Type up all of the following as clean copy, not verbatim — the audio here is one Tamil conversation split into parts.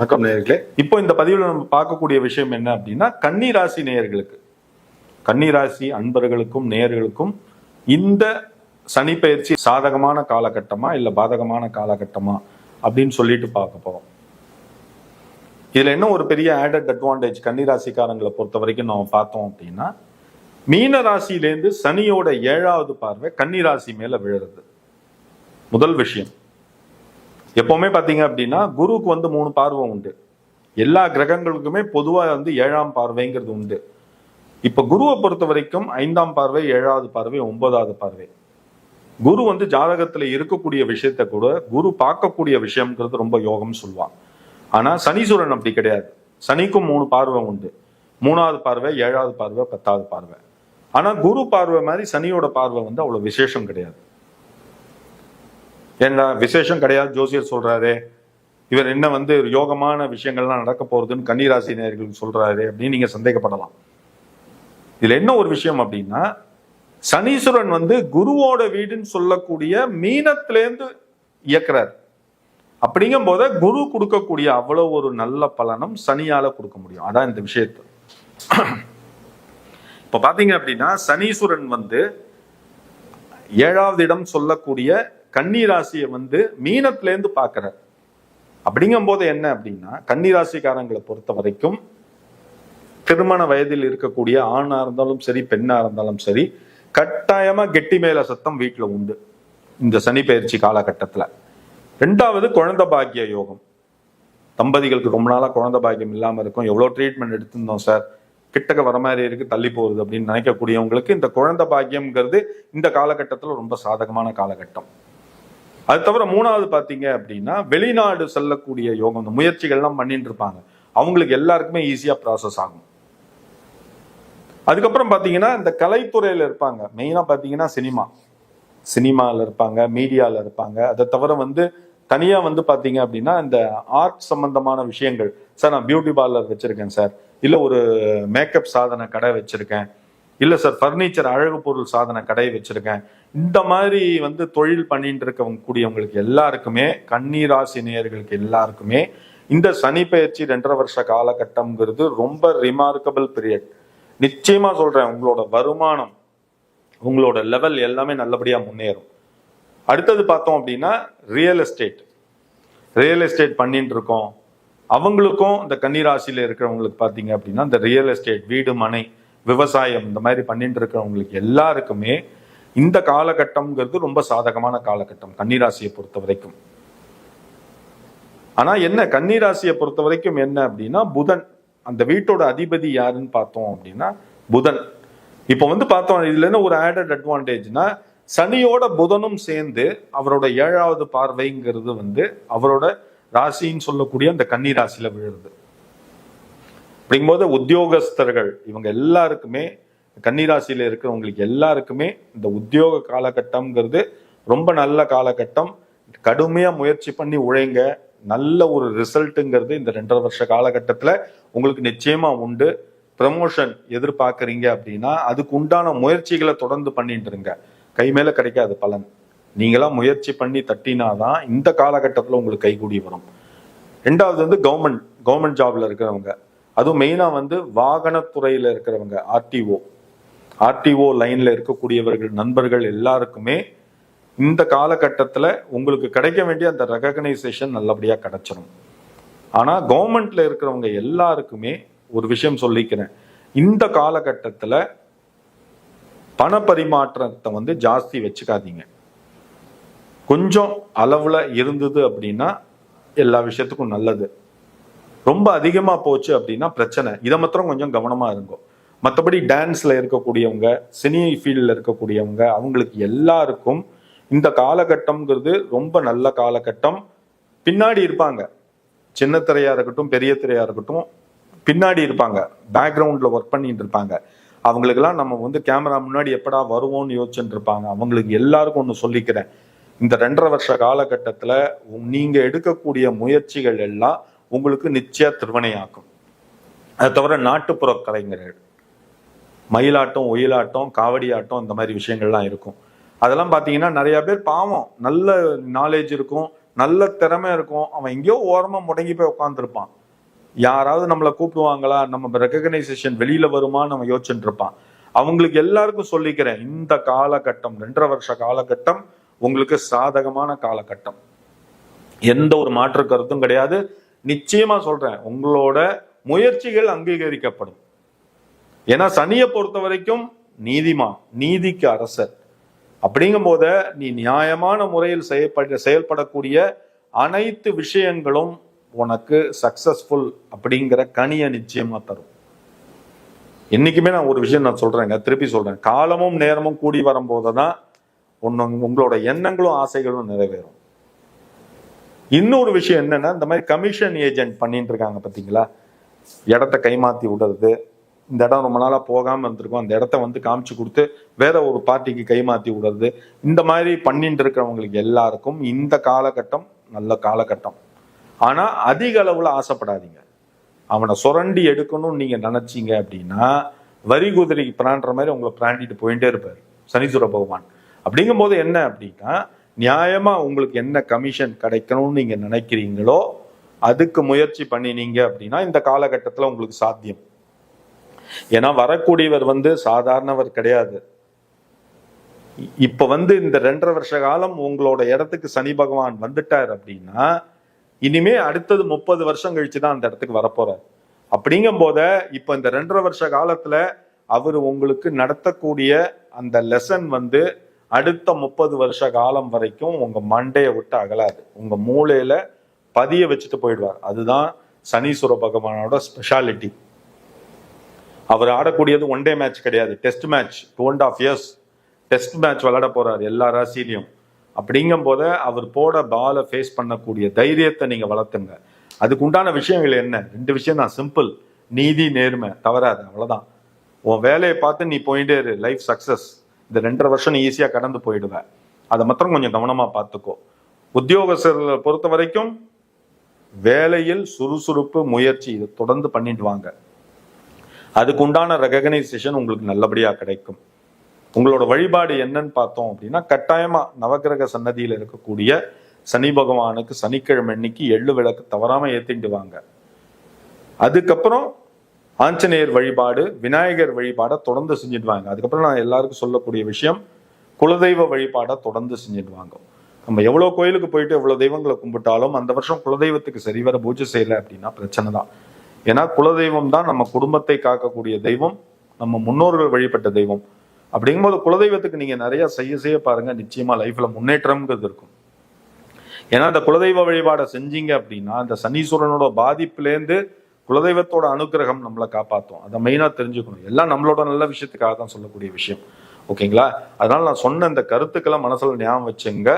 வணக்கம் நேயர்களே. இப்போ இந்த பதிவில் நம்ம பார்க்கக்கூடிய விஷயம் என்ன அப்படின்னா, கன்னிராசி நேயர்களுக்கு, கன்னிராசி அன்பர்களுக்கும் நேயர்களுக்கும் இந்த சனி பயிற்சி சாதகமான காலகட்டமா இல்ல பாதகமான காலகட்டமா அப்படின்னு சொல்லிட்டு பார்க்க போறோம். இதுல என்ன ஒரு பெரிய ஆடட் அட்வான்டேஜ் கன்னிராசிக்காரங்களை பொறுத்த வரைக்கும் நம்ம பார்த்தோம் அப்படின்னா, மீன ராசியிலேருந்து சனியோட 7வது பார்வை கன்னிராசி மேல விழுறது முதல் விஷயம். எப்பவுமே பாத்தீங்க அப்படின்னா குருவுக்கு 3 பார்வை உண்டு. எல்லா கிரகங்களுக்குமே பொதுவா 7ஆம் பார்வைங்கிறது உண்டு. இப்ப குருவை பொறுத்த வரைக்கும் 5ஆம் பார்வை, 7வது பார்வை, 9வது பார்வை. குரு ஜாதகத்துல இருக்கக்கூடிய விஷயத்த கூட குரு பார்க்கக்கூடிய விஷயம்ங்கிறது ரொம்ப யோகம் சொல்லுவான். ஆனா சனீஸ்வரன் அப்படி கிடையாது. சனிக்கும் 3 பார்வை உண்டு. 3வது பார்வை, 7வது பார்வை, 10வது பார்வை. ஆனா குரு பார்வை மாதிரி சனியோட பார்வை அவ்வளவு விசேஷம் கிடையாது. ஏன்னா விசேஷம் கிடையாது ஜோசியர் சொல்றாரு, இவர் என்ன யோகமான விஷயங்கள்லாம் நடக்க போறதுன்னு கன்னிராசி நேயர்களுக்கு சொல்றாரு அப்படின்னு நீங்க சந்தேகப்படலாம். இதுல என்ன ஒரு விஷயம் அப்படின்னா, சனீஸ்வரன் குருவோட வீடுன்னு சொல்லக்கூடிய மீனத்திலேருந்து இயக்குறார். அப்படிங்கும் போத குரு கொடுக்கக்கூடிய அவ்வளவு ஒரு நல்ல பலனும் சனியால கொடுக்க முடியும். அதான் இந்த விஷயத்தை. இப்ப பாத்தீங்க அப்படின்னா, சனீஸ்வரன் 7வது இடம் சொல்லக்கூடிய கன்னிராசியை மீனத்திலேருந்து பார்க்கிறார். அப்படிங்கும் போது என்ன அப்படின்னா, கன்னிராசிக்காரங்களை பொறுத்த வரைக்கும் திருமண வயதில் இருக்கக்கூடிய ஆணா இருந்தாலும் சரி, பெண்ணா இருந்தாலும் சரி, கட்டாயமா கெட்டி மேல சத்தம் வீட்டுல உண்டு இந்த சனி பயிற்சி காலகட்டத்துல. 2வது குழந்தை பாக்கிய யோகம். தம்பதிகளுக்கு ரொம்ப நாளா குழந்தை பாக்கியம் இல்லாம இருக்கும். எவ்வளவு ட்ரீட்மெண்ட் எடுத்திருந்தோம் சார், கிட்டக்க வர மாதிரி இருக்கு, தள்ளி போகுது அப்படின்னு நினைக்கக்கூடியவங்களுக்கு இந்த குழந்தை பாக்கியம்ங்கிறது இந்த காலகட்டத்துல ரொம்ப சாதகமான காலகட்டம். அது தவிர 3வது பாத்தீங்க அப்படின்னா, வெளிநாடு செல்லக்கூடிய யோகம். இந்த முயற்சிகள்லாம் பண்ணிட்டு இருப்பாங்க, அவங்களுக்கு எல்லாருக்குமே ஈஸியா ப்ராசஸ் ஆகும். அதுக்கப்புறம் பாத்தீங்கன்னா, இந்த கலைத்துறையில இருப்பாங்க, மெயினா பாத்தீங்கன்னா சினிமால இருப்பாங்க, மீடியால இருப்பாங்க. அதை தவிர தனியா பாத்தீங்க அப்படின்னா, இந்த ஆர்ட் சம்பந்தமான விஷயங்கள். சார் நான் பியூட்டி பார்லர் வச்சிருக்கேன் சார், இல்ல ஒரு மேக்கப் சாதன கடை வச்சிருக்கேன், இல்ல சார் பர்னிச்சர் அழகு பொருள் சாதன கடை வச்சிருக்கேன். இந்த மாதிரி தொழில் பண்ணிட்டு இருக்கவங்க கூடியவங்களுக்கு எல்லாருக்குமே, கன்னிராசி நேயர்களுக்கு எல்லாருக்குமே இந்த சனி பயிற்சி 2.5 வருஷ காலகட்டம்ங்கிறது ரொம்ப ரிமார்க்கபிள் பீரியட். நிச்சயமா சொல்றேன், உங்களோட வருமானம், உங்களோட லெவல் எல்லாமே நல்லபடியா முன்னேறும். அடுத்தது பார்த்தோம் அப்படின்னா, ரியல் எஸ்டேட் பண்ணிட்டு இருக்கோம் அவங்களுக்கும், இந்த கன்னிராசியில இருக்கிறவங்களுக்கு பாத்தீங்க அப்படின்னா, இந்த ரியல் எஸ்டேட், வீடு மனை, விவசாயம் இந்த மாதிரி பண்ணிட்டு இருக்கிறவங்களுக்கு எல்லாருக்குமே இந்த காலகட்டம்ங்கிறது ரொம்ப சாதகமான காலகட்டம் கன்னிராசியை பொறுத்த வரைக்கும். ஆனா என்ன, கன்னிராசியை பொறுத்த வரைக்கும் என்ன அப்படின்னா, புதன் அந்த வீட்டோட அதிபதி யாருன்னு பார்த்தோம் அப்படின்னா புதன். இப்ப பார்த்தோம், இதுல என்ன ஒரு ஆடட் அட்வான்டேஜ்னா, சனியோட புதனும் சேர்ந்து அவரோட 7வது பார்வைங்கிறது அவரோட ராசின்னு சொல்லக்கூடிய அந்த கன்னிராசியில விழுது. அப்படிங்கும்போது உத்தியோகஸ்தர்கள் இவங்க எல்லாருக்குமே, கன்னிராசியில இருக்கிறவங்களுக்கு எல்லாருக்குமே இந்த உத்தியோக காலகட்டம்ங்கிறது ரொம்ப நல்ல காலகட்டம். கடுமையா முயற்சி பண்ணி உழைங்க, நல்ல ஒரு ரிசல்ட்டுங்கிறது இந்த 2.5 வருஷ காலகட்டத்துல உங்களுக்கு நிச்சயமா உண்டு. ப்ரமோஷன் எதிர்பார்க்கறீங்க அப்படின்னா அதுக்கு உண்டான முயற்சிகளை தொடர்ந்து பண்ணிட்டு இருங்க. கை மேல கிடைக்காது பலன், நீங்களா முயற்சி பண்ணி தட்டினாதான் இந்த காலகட்டத்துல உங்களுக்கு கைகூடி வரும். 2வது கவர்மெண்ட் ஜாப்ல இருக்கிறவங்க, அதுவும் மெயினா வாகனத்துறையில இருக்கிறவங்க, ஆர்டிஓ லைன்ல இருக்கக்கூடியவர்கள், நண்பர்கள் எல்லாருக்குமே இந்த காலகட்டத்துல உங்களுக்கு கிடைக்க வேண்டிய அந்த ரெகக்னைசேஷன் நல்லபடியா கிடைச்சிடும். ஆனா கவர்மெண்ட்ல இருக்கிறவங்க எல்லாருக்குமே ஒரு விஷயம் சொல்லிக்கிறேன், இந்த காலகட்டத்துல பண பரிமாற்றத்தை ஜாஸ்தி வச்சுக்காதீங்க. கொஞ்சம் அளவுல இருந்தது அப்படின்னா எல்லா விஷயத்துக்கும் நல்லது. ரொம்ப அதிகமா போச்சு அப்படின்னா பிரச்சனை. இதை மாத்திரம் கொஞ்சம் கவனமா இருக்கும். மற்றபடி டான்ஸ்ல இருக்கக்கூடியவங்க, சினி ஃபீல்ட்ல இருக்கக்கூடியவங்க, அவங்களுக்கு எல்லாருக்கும் இந்த காலகட்டம்ங்கிறது ரொம்ப நல்ல காலகட்டம். பின்னாடி இருப்பாங்க, சின்ன திரையா இருக்கட்டும், பெரிய திரையா இருக்கட்டும், பின்னாடி இருப்பாங்க, பேக்ரவுண்ட்ல ஒர்க் பண்ணிட்டு இருப்பாங்க. அவங்களுக்கெல்லாம் நம்ம கேமரா முன்னாடி எப்படா வருவோம்னு யோசிச்சுட்டு இருப்பாங்க. அவங்களுக்கு எல்லாருக்கும் ஒன்று சொல்லிக்கிறேன், இந்த 2.5 வருஷ காலகட்டத்துல நீங்க எடுக்கக்கூடிய முயற்சிகள் எல்லாம் உங்களுக்கு நிச்சய திருவனையாக்கும். அதை தவிர நாட்டுப்புற கலைஞர்கள், மயிலாட்டம், ஒயிலாட்டம், காவடி ஆட்டம், இந்த மாதிரி விஷயங்கள்லாம் இருக்கும். அதெல்லாம் பார்த்தீங்கன்னா நிறைய பேர் பாவம் நல்ல நாலேஜ் இருக்கும், நல்ல திறமை இருக்கும், அவன் எங்கேயோ ஓரமா முடங்கி போய் உட்காந்துருப்பான். யாராவது நம்மளை கூப்பிடுவாங்களா, நம்ம ரெகக்னைசேஷன் வெளியில வருமான்னு நம்ம யோசிச்சுட்டு இருப்பான். அவங்களுக்கு எல்லாருக்கும் சொல்லிக்கிறேன், இந்த காலகட்டம் 2.5 வருஷ காலகட்டம் உங்களுக்கு சாதகமான காலகட்டம். எந்த ஒரு மாற்று கருத்தும் கிடையாது. நிச்சயமா சொல்றேன், உங்களோட முயற்சிகள் அங்கீகரிக்கப்படும். ஏன்னா சனியை பொறுத்த வரைக்கும் நீதிமான், நீதிக்கு அரசர். அப்படிங்கும் போத நீ நியாயமான முறையில் செயல்படக்கூடிய அனைத்து விஷயங்களும் உனக்கு சக்சஸ்ஃபுல் அப்படிங்கிற கனியை நிச்சயமா தரும். என்னைக்குமே நான் ஒரு விஷயம் நான் சொல்றேங்க, திருப்பி சொல்றேன், காலமும் நேரமும் கூடி வரும்போதுதான் உங்களோட எண்ணங்களும் ஆசைகளும் நிறைவேறும். இன்னொரு விஷயம் என்னன்னா, இந்த மாதிரி கமிஷன் ஏஜென்ட் பண்ணிட்டு இருக்காங்க பாத்தீங்களா, இடத்த கைமாத்தி விடுறது. இந்த இடம் ரொம்ப நாளா போகாம இருந்திருக்கும், அந்த இடத்த காமிச்சு கொடுத்து வேற ஒரு பார்ட்டிக்கு கைமாத்தி விடுறது. இந்த மாதிரி பண்ணிட்டு இருக்கிறவங்களுக்கு எல்லாருக்கும் இந்த காலகட்டம் நல்ல காலகட்டம். ஆனா அதிக அளவுல ஆசைப்படாதீங்க. அவனை சுரண்டி எடுக்கணும்னு நீங்க நினைச்சீங்க அப்படின்னா வரி குதிரைக்கு பிராண்டுற மாதிரி உங்களை பிராண்டிட்டு போயிட்டே இருப்பார் சனீஸ்வர பகவான். அப்படிங்கும் போது என்ன அப்படின்னா, நியாயமா உங்களுக்கு என்ன கமிஷன் கிடைக்கணும்னு நீங்க நினைக்கிறீங்களோ அதுக்கு முயற்சி பண்ணினீங்க அப்படின்னா இந்த காலகட்டத்துல உங்களுக்கு சாத்தியம். ஏன்னா வரக்கூடியவர் சாதாரணவர் கிடையாது. இப்ப இந்த 2.5 வருஷ காலம் உங்களோட இடத்துக்கு சனி பகவான் வந்துட்டார் அப்படின்னா இனிமே அடுத்தது 30 வருஷம் கழிச்சுதான் அந்த இடத்துக்கு வரப்போறார். அப்படிங்கும் போத இப்ப இந்த 2.5 வருஷ காலத்துல அவர் உங்களுக்கு நடத்தக்கூடிய அந்த லெசன் அடுத்த 30 வருஷ காலம் வரைக்கும் உங்க மண்டையை விட்டு அகலாது, உங்க மூளையில பதிய வச்சுட்டு போயிடுவார். அதுதான் சனீஸ்வர பகவானோட ஸ்பெஷாலிட்டி. அவர் ஆடக்கூடியது 1 டே மேட்ச் கிடையாது, test match. 2.5 years test match விளையாட போறாரு எல்லா ராசிலையும். அப்படிங்கும் போத அவர் போட பாலை ஃபேஸ் பண்ணக்கூடிய தைரியத்தை நீங்க வளர்த்துங்க. அதுக்கு உண்டான விஷயங்கள் என்ன? 2 விஷயம் தான், சிம்பிள். நீதி, நேர்மை, தவறாது, அவ்வளவுதான். உன் வேலையை பார்த்து நீ போயிட்டே இரு, லைஃப் சக்சஸ். இந்த 2.5 வருஷம் நீ ஈஸியா கடந்து போயிடுவேன். அதை மாத்திரம் கொஞ்சம் கவனமா பார்த்துக்கோ. உத்தியோகஸ்தர்களை பொறுத்த வரைக்கும் வேலையில் சுறுசுறுப்பு, முயற்சி இதை தொடர்ந்து பண்ணிட்டு வாங்க. அதுக்கு உண்டான ரெகக்னைசேஷன் உங்களுக்கு நல்லபடியா கிடைக்கும். உங்களோட வழிபாடு என்னன்னு பார்த்தோம் அப்படின்னா, கட்டாயமா நவகிரக சன்னதியில இருக்கக்கூடிய சனி பகவானுக்கு சனிக்கிழமை அன்னைக்கு எள்ளு விளக்கு தவறாம ஏத்திட்டு வாங்க. அதுக்கப்புறம் ஆஞ்சநேயர் வழிபாடு, விநாயகர் வழிபாடை தொடர்ந்து செஞ்சுட்டு வாங்க. அதுக்கப்புறம் நான் எல்லாருக்கும் சொல்லக்கூடிய விஷயம், குலதெய்வ வழிபாடை தொடர்ந்து செஞ்சுட்டு வாங்க. நம்ம எவ்வளவு கோயிலுக்கு போயிட்டு எவ்வளவு தெய்வங்களை கும்பிட்டாலும் அந்த வருஷம் குலதெய்வத்துக்கு சரிவர பூஜை செய்யல அப்படின்னா பிரச்சனை தான். ஏன்னா குலதெய்வம் தான் நம்ம குடும்பத்தை காக்கக்கூடிய தெய்வம், நம்ம முன்னோர்கள் வழிபட்ட தெய்வம். அப்படிங்கும்போது குலதெய்வத்துக்கு நீங்க நிறைய செய்ய பாருங்க, நிச்சயமா லைஃப்ல முன்னேற்றம்ங்கிறது இருக்கும். ஏன்னா அந்த குலதெய்வ வழிபாடை செஞ்சீங்க அப்படின்னா அந்த சனீஸ்வரனோட பாதிப்புலேருந்து குலதெய்வத்தோட அனுகிரகம் நம்மளை காப்பாற்றும். அதை மெயினா தெரிஞ்சுக்கணும். எல்லாம் நம்மளோட நல்ல விஷயத்துக்காக தான் சொல்லக்கூடிய விஷயம். ஓகேங்களா? அதனால நான் சொன்ன இந்த கருத்துக்களை மனசுல ஞாபகம் வச்சுங்க.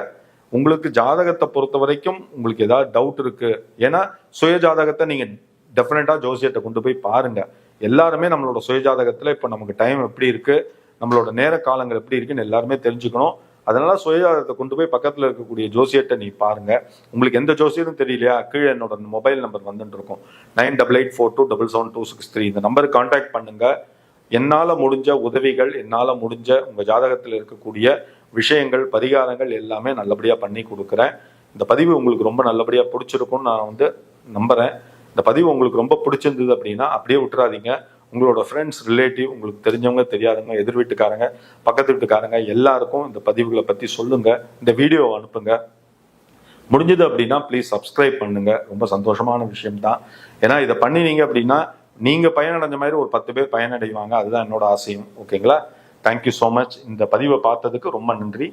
உங்களுக்கு ஜாதகத்தை பொறுத்த வரைக்கும் உங்களுக்கு ஏதாவது டவுட் இருக்கு, ஏன்னா சுய ஜாதகத்தை நீங்க டெஃபினட்டா ஜோசியத்தை கொண்டு போய் பாருங்க. எல்லாருமே நம்மளோட சுய ஜாதகத்துல இப்ப நமக்கு டைம் எப்படி இருக்கு, நம்மளோட நேர காலங்கள் எப்படி இருக்குன்னு எல்லாருமே தெரிஞ்சுக்கணும். அதனால சுயஜாதகத்தை கொண்டு போய் பக்கத்துல இருக்கக்கூடிய ஜோசியத்தை நீ பாருங்க. உங்களுக்கு எந்த ஜோசியரும் தெரியலையா, கீழே என்னோட மொபைல் நம்பர் வந்துட்டு இருக்கும், 9884277263. இந்த நம்பருக்கு கான்டாக்ட் பண்ணுங்க. என்னால முடிஞ்ச உதவிகள், என்னால முடிஞ்ச உங்க ஜாதகத்தில் இருக்கக்கூடிய விஷயங்கள், பரிகாரங்கள் எல்லாமே நல்லபடியா பண்ணி கொடுக்குறேன். இந்த பதிவு உங்களுக்கு ரொம்ப நல்லபடியா பிடிச்சிருக்கும்னு நான் நம்புறேன். இந்த பதிவு உங்களுக்கு ரொம்ப பிடிச்சிருந்தது அப்படின்னா அப்படியே விட்டுறாதீங்க. உங்களோட ஃப்ரெண்ட்ஸ், ரிலேட்டிவ், உங்களுக்கு தெரிஞ்சவங்க, தெரியாதவங்க, எதிர் வீட்டுக்காரங்க, பக்கத்து வீட்டுக்காரங்க எல்லாருக்கும் இந்த பதிவுகளை பத்தி சொல்லுங்க. இந்த வீடியோ அனுப்புங்க. முடிஞ்சது அப்படின்னா ப்ளீஸ் சப்ஸ்கிரைப் பண்ணுங்க. ரொம்ப சந்தோஷமான விஷயம்தான். ஏன்னா இதை பண்ணினீங்க அப்படின்னா நீங்க பயனடைஞ்ச மாதிரி ஒரு 10 பேர் பயனடைவாங்க. அதுதான் என்னோட ஆசையும். ஓகேங்களா? Thank you so much. இந்த பதிவை பார்த்ததுக்கு ரொம்ப நன்றி.